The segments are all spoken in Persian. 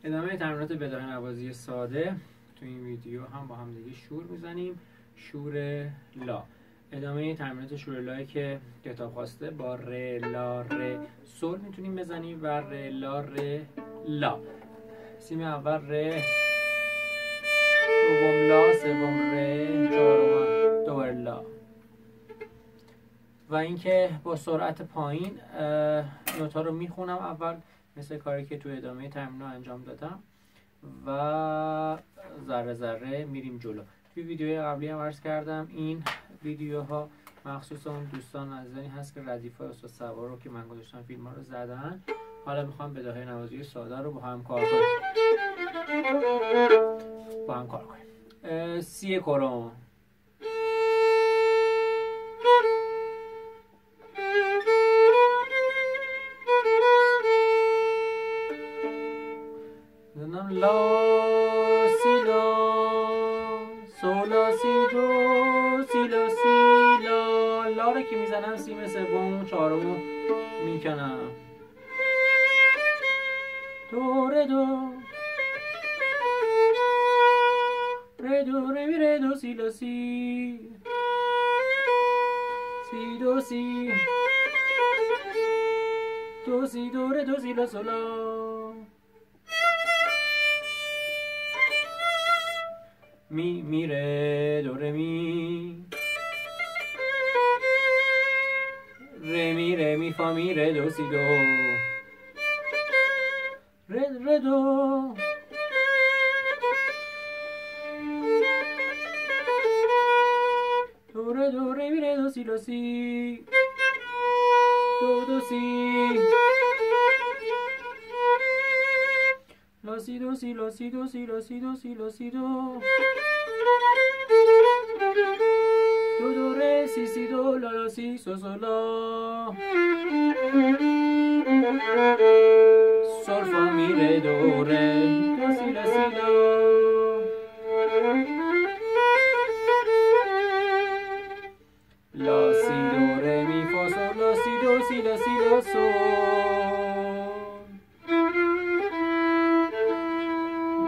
ادامه تمرینات بداهه نوازی ساده. تو این ویدیو هم با هم دیگه شور میزنیم، شور لا. ادامه تمرینات شور لایی که کتاب خواسته با ر لا ر سول میتونیم بزنیم و ر لا ر لا. سیم اول ر، دوم لا، سوم ر، چهارم دوباره لا. و اینکه با سرعت پایین نوتا رو میخونم اول، مثل کاری که تو ادامه تمرین انجام دادم و ذره ذره میریم جلو. توی ویدیوی قبلی هم عرض کردم این ویدیوها مخصوص اون دوستان عزیزانی هست که ردیفای استاد سوار رو که من گذاشتم فیلم ها رو زدن. حالا میخوام بداهه نوازی ساده رو با هم کار کنیم. سی کرم، لا سی لا سو لا سی دو سی لا سی لا. لا رو که میزنم سیم سوم چهارم میکنم. دو ره دو ره دو ره می ره دو سی لا سی سی دو سی دو سی دو ره دو سی لا سو لا. می ره دو ره می ره می ره می فا می ره دو سی دو ره ره دو دو ره دو ره می ره دو سی لا سی دو دو سی لا سی دو سی لا سی دو سی لا سی دو سی لا سی دو دو دو ره سی سی دو لا لا سی سو سو لا. سول فا می ره دو ره دو سی لا سی لا. لا سی دو ره می فا سول لا سی دو سی لا سی لا سول.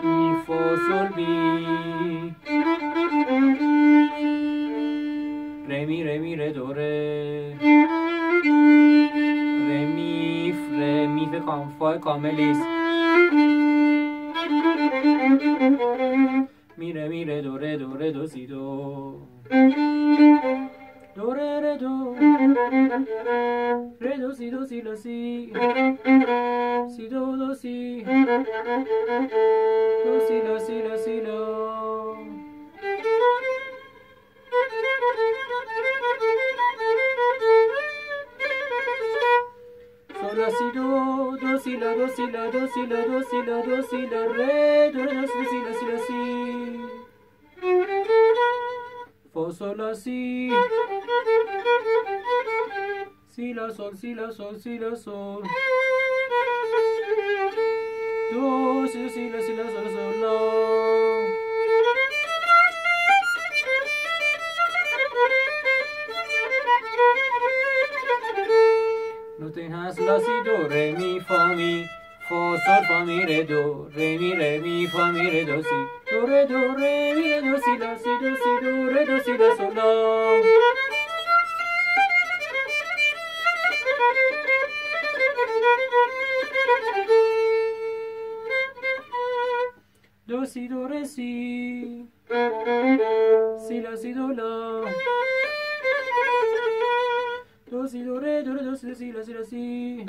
می فا سول می ره می ره دو ره ره می فا کاملیست. می ره دو سی دو دو ره دو ره دو سی دو سی لا سی سی دو دو سی دو سی لا سی لا سی لا. لا سی دو دو سی لا دو سی لا دو سی لا دو سی لا دو سی لا ره دو ره دو سی لا سی لا سی فا سول لا سی سی لا سول سی لا سول سی لا سول دو سی لا سی لا سول سول لا. نوت این هست لا سی دو ره می فا می فا سول فا می ره دو ره می فا می ره دو سی دو ره می ره دو سی لا سی دو سی دو ره دو سی لا سول لا. دو سی دو ره سی سی لا سی دو لا دو سی دو ره دو سی لا سی لا سی